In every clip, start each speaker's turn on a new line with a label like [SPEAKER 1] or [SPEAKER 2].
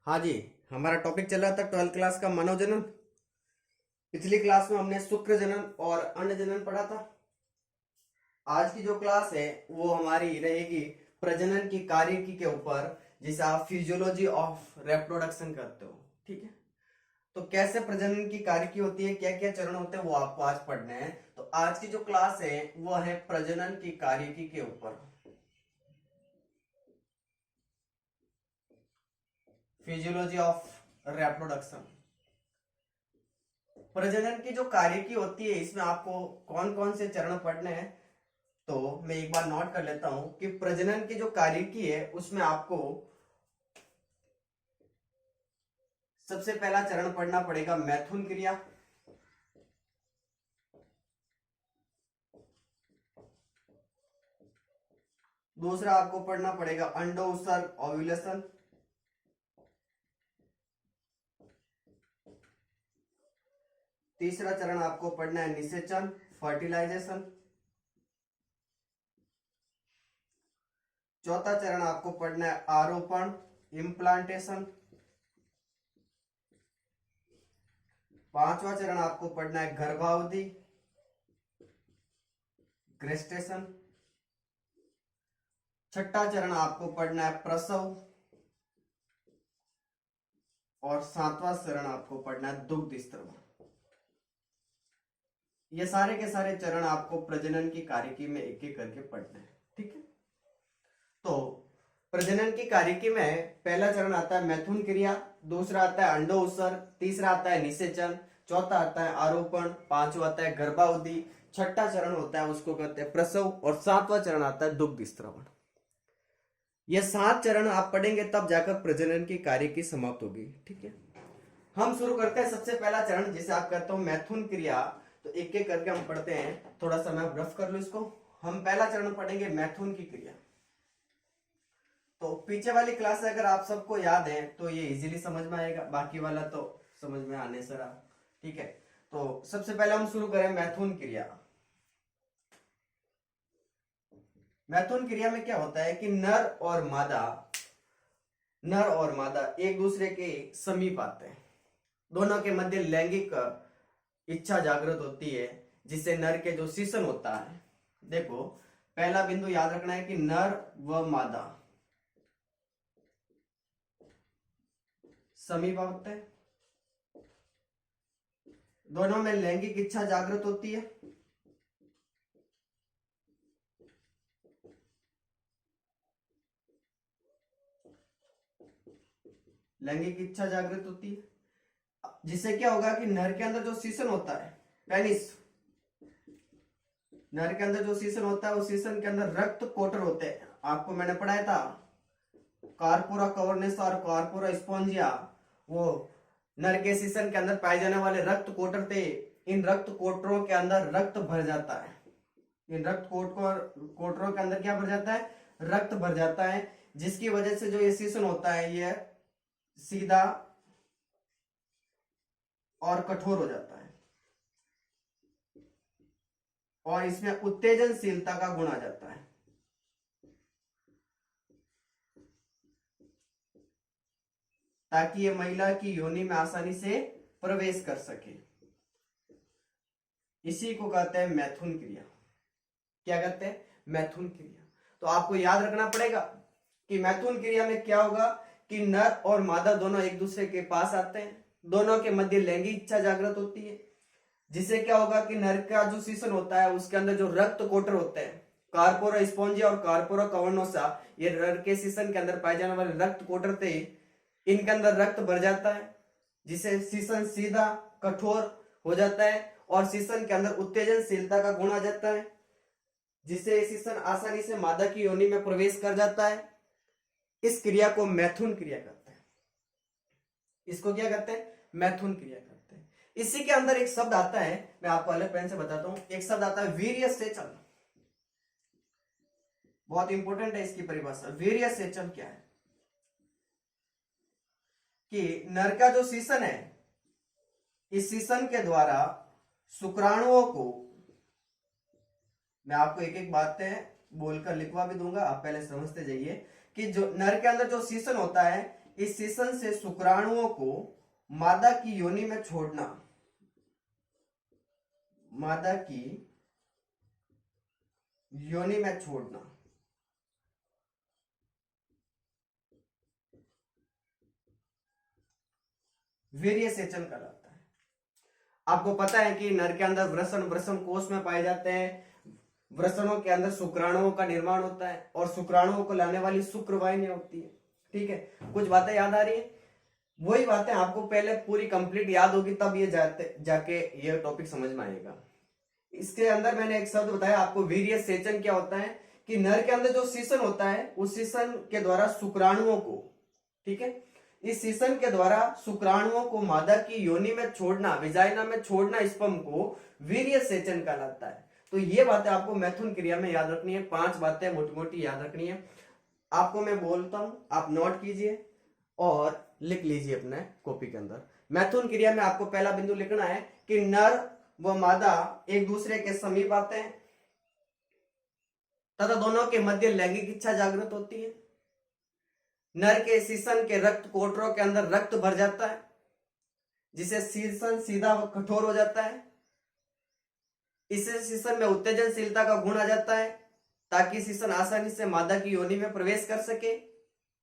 [SPEAKER 1] हाँ जी। हमारा टॉपिक चल रहा था 12th क्लास का मानव जनन। पिछली क्लास में हमने शुक्र जनन और अन्न जनन पढ़ा था। आज की जो क्लास है वो हमारी रहेगी प्रजनन की कार्यकी के ऊपर, जिसे आप फिजियोलॉजी ऑफ रिप्रोडक्शन करते हो। ठीक है, तो कैसे प्रजनन की कार्यकी होती है, क्या क्या चरण होते हैं, वो आपको आज पढ़ने हैं। तो आज की जो क्लास है वो है प्रजनन की कार्यकी के ऊपर, फिजियोलॉजी ऑफ रिप्रोडक्शन। प्रजनन की जो कार्यकी होती है इसमें आपको कौन कौन से चरण पढ़ने हैं, तो मैं एक बार नोट कर लेता हूं कि प्रजनन की जो कार्यकी है उसमें आपको सबसे पहला चरण पढ़ना पड़ेगा मैथुन क्रिया। दूसरा आपको पढ़ना पड़ेगा अंडो उत्सर्ग ओव्यूलेशन। तीसरा चरण आपको पढ़ना है निषेचन फर्टिलाइजेशन। चौथा चरण आपको पढ़ना है आरोपण इम्प्लांटेशन। पांचवा चरण आपको पढ़ना है गर्भावधि ग्रेस्टेशन। छठा चरण आपको पढ़ना है प्रसव। और सातवां चरण आपको पढ़ना है दुग्ध स्त्रवण। ये सारे के सारे चरण आपको प्रजनन की कार्यकी में एक एक करके पढ़ना है। ठीक है, तो प्रजनन की कार्यकी में पहला चरण आता है मैथुन क्रिया, दूसरा आता है अंडो उत्सर्ग, तीसरा आता है निषेचन, चौथा आता है आरोपण, पांचवा आता है गर्भावधि, छठा चरण होता है उसको कहते हैं प्रसव, और सातवां चरण आता है दुग्ध स्त्रवण। ये 7 चरण आप पढ़ेंगे तब जाकर प्रजनन की कार्यकी समाप्त होगी। ठीक है, हम शुरू करते हैं सबसे पहला चरण जिसे आप कहते हो मैथुन क्रिया। तो एक एक करके हम पढ़ते हैं, थोड़ा सा मैं रफ कर लूं इसको। हम पहला चरण पढ़ेंगे मैथुन की क्रिया। तो पीछे वाली क्लास अगर आप सबको याद है तो ये इजीली समझ में आएगा, बाकी वाला तो समझ में आने से रहा। ठीक है, तो सबसे पहले हम शुरू करें मैथुन क्रिया। मैथुन क्रिया में क्या होता है कि नर और मादा एक दूसरे के समीप आते हैं, दोनों के मध्य लैंगिक इच्छा जागृत होती है, जिससे नर के जो शिशन होता है, देखो पहला बिंदु याद रखना है कि नर व मादा समीप आते हैं, दोनों में लैंगिक इच्छा जागृत होती है। लैंगिक इच्छा जागृत होती है, जिससे क्या होगा कि नर के अंदर जो शिशन होता है पेनिस, नर के अंदर जो शिशन होता है उस शिशन के अंदर रक्त कोटर होते हैं। आपको मैंने पढ़ाया था कार्पोरा कवर्नेस और कार्पोरा स्पोंजिया, वो नर के शिशन के अंदर पाए जाने वाले रक्त कोटर थे। इन रक्त कोटरों के अंदर रक्त भर जाता है, इन रक्त कोटरों के अंदर क्या भर जाता है, रक्त भर जाता है, जिसकी वजह से जो ये शिशन होता है ये सीधा और कठोर हो जाता है, और इसमें उत्तेजनशीलता का गुण आ जाता है। ताकि ये महिला की योनि में आसानी से प्रवेश कर सके। इसी को कहते हैं मैथुन क्रिया। क्या कहते हैं, मैथुन क्रिया। तो आपको याद रखना पड़ेगा कि मैथुन क्रिया में क्या होगा कि नर और मादा दोनों एक दूसरे के पास आते हैं, दोनों के मध्य लैंगिक इच्छा जागृत होती है, जिससे क्या होगा कि नर का जो शिशन होता है उसके अंदर जो रक्त कोटर होते हैं कार्पोरा स्पोंजिया और कार्पोरा कवर्नोसा, ये नर के शिशन के अंदर पाए जाने वाले रक्त कोटर थे, इनके अंदर रक्त भर जाता है, जिससे शिशन सीधा कठोर हो जाता है और शिशन के अंदर उत्तेजनशीलता का गुण आ जाता है, जिससे शिशन आसानी से मादा की योनि में प्रवेश कर जाता है। इस क्रिया को मैथुन क्रिया कहते हैं। इसको क्या कहते हैं, मैथुन क्रिया कहते हैं। इसी के अंदर एक शब्द आता है, मैं आपको अलग पेन से बताता हूं। एक शब्द आता है वीर्य सेचन, बहुत इंपॉर्टेंट है इसकी परिभाषा। वीर्य सेचन क्या है कि नर का जो शिशन है, इस शिशन के द्वारा शुक्राणुओं को, मैं आपको एक एक बातें बोलकर लिखवा भी दूंगा, आप पहले समझते जाइए कि जो नर के अंदर जो शिशन होता है इस शीशन से शुक्राणुओं को मादा की योनि में छोड़ना, मादा की योनि में छोड़ना, वीर्य सेचन कहलाता है। आपको पता है कि नर के अंदर वृषण, वृषण कोष में पाए जाते हैं। वृषणों के अंदर शुक्राणुओं का निर्माण होता है और शुक्राणुओं को लाने वाली शुक्रवाहिनियां होती है। ठीक है, कुछ बातें याद आ रही है? वही बातें आपको पहले पूरी कंप्लीट याद होगी, तब ये जाके ये टॉपिक समझ में आएगा। इसके अंदर मैंने एक शब्द बताया आपको, वीर्य सेचन क्या होता है कि नर के अंदर जो शीशन होता है उस शीशन के द्वारा शुक्राणुओं को, ठीक है, इस शीशन के द्वारा शुक्राणुओं को मादा की योनि में छोड़ना, विजाइना में छोड़ना, स्पर्म को वीर्य सेचन कहलाता है। तो ये बातें आपको मैथुन क्रिया में याद रखनी है। 5 बातें मोटी मोटी याद रखनी है। आपको मैं बोलता हूं, आप नोट कीजिए और लिख लीजिए अपने कॉपी के अंदर। मैथुन क्रिया में आपको पहला बिंदु लिखना है कि नर व मादा एक दूसरे के समीप आते हैं तथा दोनों के मध्य लैंगिक इच्छा जागृत होती है। नर के शीशन के रक्त कोटरों के अंदर रक्त भर जाता है, जिसे शीशन सीधा व कठोर हो जाता है। इससे शीशन में उत्तेजनशीलता का गुण आ जाता है ताकि शीशन आसानी से मादा की योनि में प्रवेश कर सके।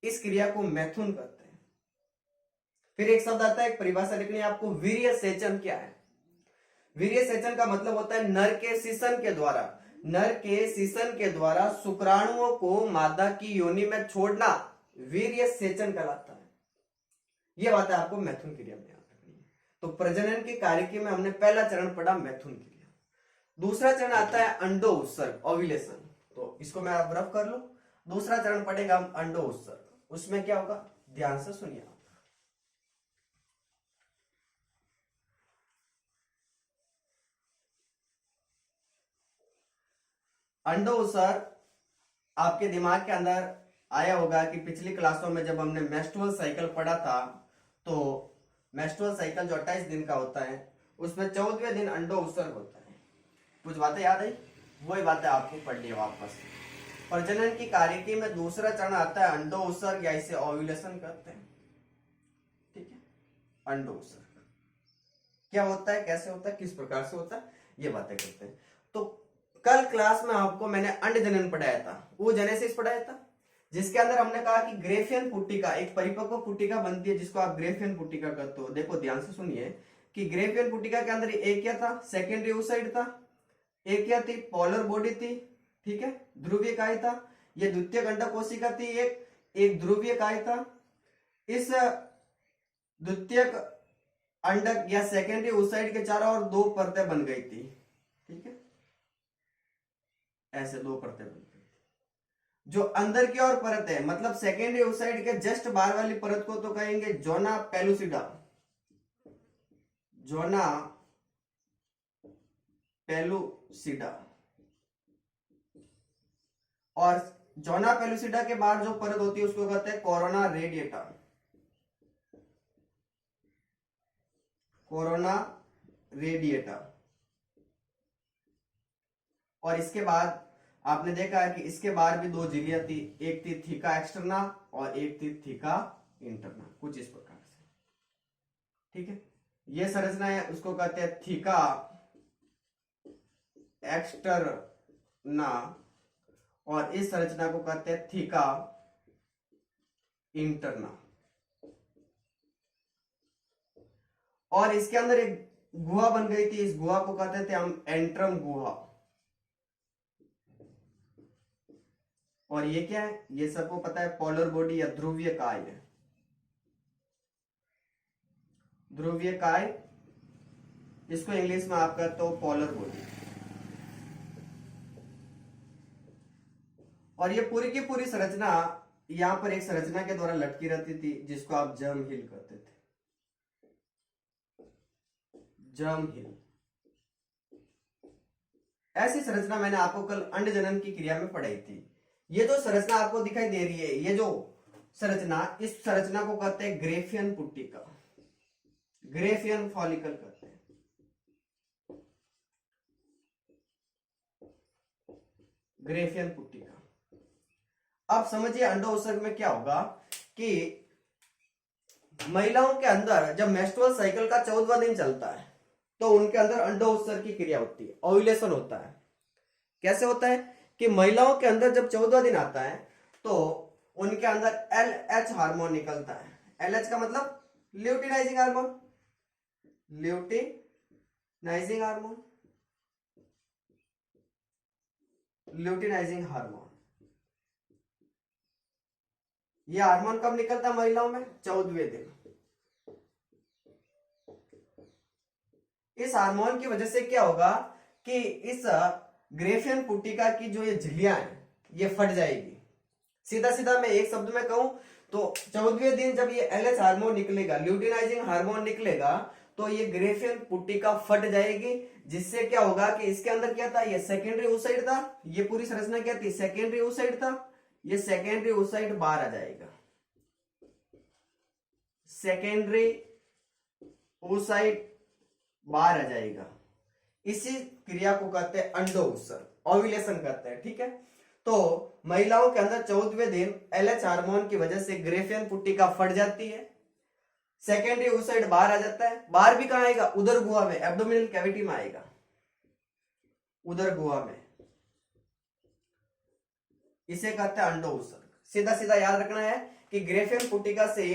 [SPEAKER 1] इस क्रिया को मैथुन कहते हैं। फिर एक शब्द आता है, एक परिभाषा लिखनी है आपको, वीर्य सेचन क्या है? वीर्य सेचन का मतलब होता है नर के शीशन के द्वारा, नर के शीशन के द्वारा शुक्राणुओं को मादा की योनि में छोड़ना वीर्य सेचन कहलाता है। यह बात है आपको मैथुन क्रिया में याद रखनी है। तो प्रजनन के कार्य में हमने पहला चरण पढ़ा मैथुन क्रिया। दूसरा चरण आता है अंडो उत्सर्ग, ओव्यूलेशन। तो इसको मैं आप रफ कर लो। दूसरा चरण पढ़ेगा हम अंडो उत्सर्ग। उसमें क्या होगा, ध्यान से सुनिए आप। अंडो उत्सर्ग आपके दिमाग के अंदर आया होगा कि पिछली क्लासों में जब हमने मेंस्ट्रुअल साइकिल पढ़ा था, तो मेंस्ट्रुअल साइकिल जो 28 दिन का होता है उसमें 14वें दिन अंडो उत्सर्ग होता है। कुछ बातें याद आई? वही बातें आपको पढ़नी है वापस। प्रजनन की कार्यकी में दूसरा चरण आता है अंडो उत्सर्ग, या इसे ओव्यूलेशन कहते हैं। ठीक है, अंडो उत्सर्ग क्या होता है, कैसे होता है, किस प्रकार से होता है, ये बातें करते हैं। तो कल क्लास में आपको मैंने अंड जनन पढ़ाया था, वो जेनेसिस पढ़ाया था, जिसके अंदर हमने कहा कि ग्रेफियन पुट्टिका, एक परिपक्व पुट्टिका बनती है जिसको आप ग्रेफियन पुट्टिका कहते हो। देखो ध्यान से सुनिए कि ग्रेफियन पुट्टिका के अंदर एक क्या था, सेकेंडरी oocyte था, एक क्या थी, पोलर बॉडी थी, ठीक है, ध्रुवीय काय था। ये द्वितीय अंडक कोशिका थी, एक ध्रुवीय काय था। इस द्वितीय अंडक या सेकेंडरी oocyte के चारों ओर 2 परतें बन गई थी। ठीक है, ऐसे 2 परतें बन गई थी। जो अंदर की ओर परत है, मतलब सेकेंडरी oocyte के जस्ट बाहर वाली परत को तो कहेंगे जोना पेलुसिडा, जोना पेलुसिडा। और जोना पेलुसिडा के बाहर जो परत होती है उसको कहते हैं कोरोना रेडिएटा, कोरोना रेडिएटा। और इसके बाद आपने देखा है कि इसके बाहर भी 2 झिल्लियां थी, एक थी थीका एक्सटर्ना और एक थी थीका इंटरना, कुछ इस प्रकार से। ठीक है, ये संरचना है, उसको कहते हैं थीका एक्सटर्ना और इस संरचना को कहते हैं थीका इंटरना। और इसके अंदर एक गुहा बन गई थी, इस गुहा को कहते थे हम एंट्रम गुहा। और ये क्या है, ये सबको पता है, पोलर बॉडी या ध्रुवीय काय है, ध्रुवीय काय, इसको इंग्लिश में आप कहते हो पोलर बॉडी। और ये पूरी की पूरी संरचना यहां पर एक संरचना के द्वारा लटकी रहती थी जिसको आप जर्म हिल कहते थे, जर्म हिल। ऐसी संरचना मैंने आपको कल अंड जनन की क्रिया में पढ़ाई थी। ये जो संरचना आपको दिखाई दे रही है, ये जो संरचना, इस संरचना को कहते हैं ग्रेफियन पुट्टिका, ग्रेफियन फॉलिकल कहते हैं। ग्रेफियन पुट्टिका। अब समझिए अंडो उत्सर्ग में क्या होगा कि महिलाओं के अंदर जब मेंस्ट्रुअल साइकिल का 14वां दिन चलता है तो उनके अंदर अंडो उत्सर्ग की क्रिया होती है, ओव्यूलेशन होता है। कैसे होता है कि महिलाओं के अंदर जब 14वां दिन आता है तो उनके अंदर LH हार्मोन निकलता है। LH का मतलब luteinizing hormone, luteinizing hormone, luteinizing hormone. यह हार्मोन कब निकलता है महिलाओं में? 14वें दिन। इस हार्मोन की वजह से क्या होगा कि इस ग्रेफियन पुट्टिका की जो ये झिल्लियां हैं ये फट जाएगी। सीधा सीधा मैं एक शब्द में कहूं तो 14वें दिन जब ये LH हार्मोन निकलेगा, ल्यूटिनाइजिंग हार्मोन निकलेगा, तो ये ग्रेफियन पुट्टिका फट जाएगी, जिससे क्या होगा कि इसके अंदर क्या था, ये सेकेंडरी oocyte था, ये पूरी संरचना क्या थी, सेकेंडरी oocyte था, ये सेकेंडरी oocyte बाहर आ जाएगा, सेकेंडरी oocyte बाहर आ जाएगा। इसी क्रिया को कहते हैं अंडो उत्सर्ग, ओव्यूलेशन कहते हैं। ठीक है, तो महिलाओं के अंदर 14वें दिन LH हार्मोन की वजह से ग्रेफियन पुट्टिका फट जाती है, सेकेंडरी oocyte बाहर आ जाता है। बाहर भी कहां आएगा? उदर गुहा में, एब्डोमिनल कैविटी में आएगा, उदर गुहा में। इसे कहते हैं अंडो उत्सर्ग। सीधा सीधा याद रखना है कि ग्रेफियन पुट्टिका से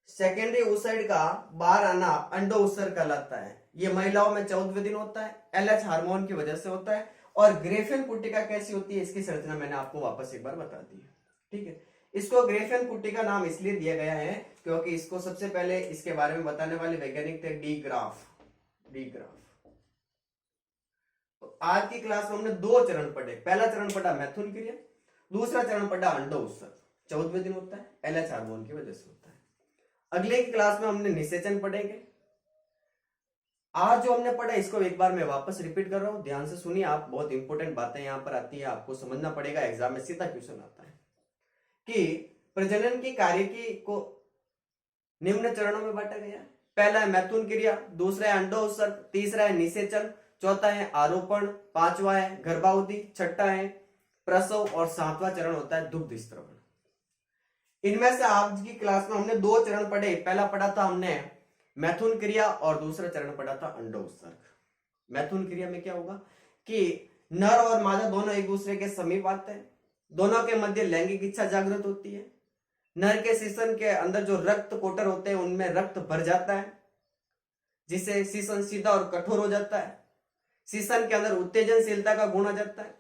[SPEAKER 1] सेकेंडरी oocyte का बाहर आना अंडो उत्सर्ग कहलाता है। ये महिलाओं में 14वें दिन होता है, LH हार्मोन की वजह से होता है। और ग्रेफियन पुट्टिका कैसी होती है, इसकी संरचना मैंने आपको वापस एक बार बता दी है। ठीक है, इसको ग्रेफियन पुट्टिका नाम इसलिए दिया गया है क्योंकि इसको सबसे पहले इसके बारे में बताने वाले वैज्ञानिक थे डी ग्राफ। तो आज की क्लास में हमने 2 चरण पढ़े। पहला चरण पढ़ा मैथुन क्रिया, दूसरा चरण पढ़ा अंडो उत्सर्ग। 14वें दिन होता है, LH हार्मोन की वजह से होता है। अगले की क्लास में हमने निषेचन पढ़ेंगे। आज जो हमने पढ़ा इसको एक बार मैं वापस रिपीट कर रहा हूं, ध्यान से सुनिए आप, बहुत इंपॉर्टेंट बातें यहां पर आती है, आपको समझना पड़ेगा, एग्जाम में सीधा क्वेश्चन आता है कि प्रजनन की कार्यकी को निम्न चरणों में बांटा गया है। पहला है मैथुन क्रिया, दूसरा है अंडो उत्सर्ग, तीसरा है निषेचन, चौथा है आरोपण, पांचवा है गर्भावधि, छठा है प्रसव और 7वां चरण होता है दुग्ध स्त्रवण। इनमें से आज की क्लास में हमने 2 चरण पढ़े। पहला पढ़ा था हमने मैथुन क्रिया और दूसरा चरण पढ़ा था अंडो उत्सर्ग। मैथुन क्रिया में क्या होगा कि नर और मादा दोनों एक दूसरे के समीप आते हैं, दोनों के मध्य लैंगिक इच्छा जागृत होती है। नर के सीसन के अंदर जो रक्त कोटर होते हैं उनमें रक्त भर जाता है, जिससे सीसन सीधा और कठोर हो जाता है। सीसन के अंदर उत्तेजनशीलता का गुण आ जाता है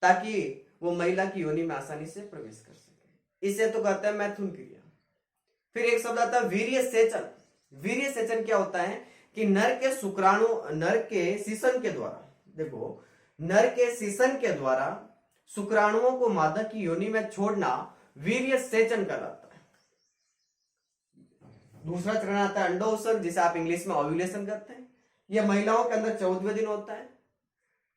[SPEAKER 1] ताकि वो महिला की योनि में आसानी से प्रवेश कर सके। इसे तो कहते हैं मैथुन क्रिया। फिर एक शब्द आता है वीर्य सेचन। वीर्य सेचन क्या होता है कि नर के शुक्राणु, नर के सीसन के द्वारा, देखो, नर के सीसन के द्वारा शुक्राणुओं को मादा की योनि में छोड़ना वीर्य सेचन कहलाता है। दूसरा चरण आता है अंडो उत्सर्ग, जिसे आप इंग्लिश में ओव्यूलेशन कहते हैं। यह महिलाओं के अंदर 14वें दिन होता है।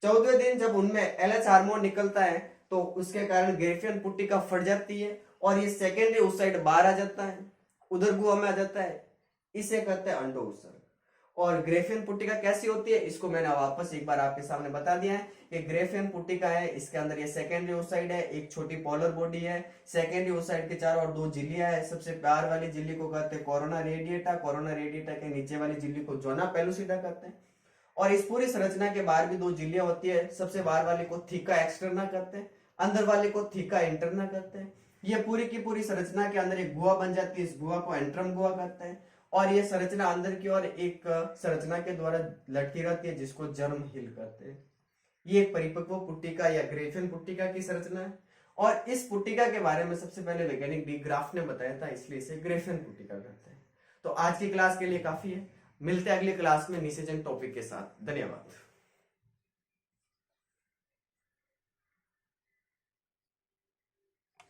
[SPEAKER 1] 14वें दिन जब उनमें LH हार्मोन निकलता है तो उसके कारण ग्रेफियन पुट्टिका फट जाती है और ये सेकेंडरी oocyte बाहर आ जाता है, उदर गुहा में आ जाता है। इसे कहते हैं अंडो उत्सर्ग। और ग्रेफियन पुट्टिका कैसी होती है इसको मैंने वापस एक बार आपके सामने बता दिया है कि ग्रेफियन पुट्टिका है, इसके अंदर ये सेकेंडरी oocyte है, एक छोटी पोलर बॉडी है, सेकेंडरी oocyte के चारों ओर 2 झिल्लियां है। सबसे प्यार वाली झिल्ली को कहते हैं कोरोना रेडिएटा, कोरोना रेडिएटा के नीचे वाली झिल्ली को जोना पेलुसिडा कहते हैं। और इस पूरी संरचना के बाहर भी 2 झिल्लियां होती है। सबसे बाहर वाले को थीका एक्सटर्ना कहते हैं, अंदर वाले को थीका इंटरना कहते हैं। ये पूरी की पूरी संरचना के अंदर एक गुहा बन जाती है, इस गुहा को एंट्रम गुहा कहते हैं। और ये संरचना अंदर की ओर एक संरचना के द्वारा लटकी रहती है जिसको जर्म हिल कहते हैं। ये एक परिपक्व पुट्टिका या ग्रेफियन पुट्टिका की संरचना है। और इस पुट्टिका के बारे में सबसे पहले वैज्ञानिक डी ग्राफ ने बताया था, इसलिए इसे ग्रेफियन पुट्टिका कहते हैं। तो आज की क्लास के लिए काफी है, मिलते हैं अगली क्लास में निषेचन टॉपिक के साथ। धन्यवाद।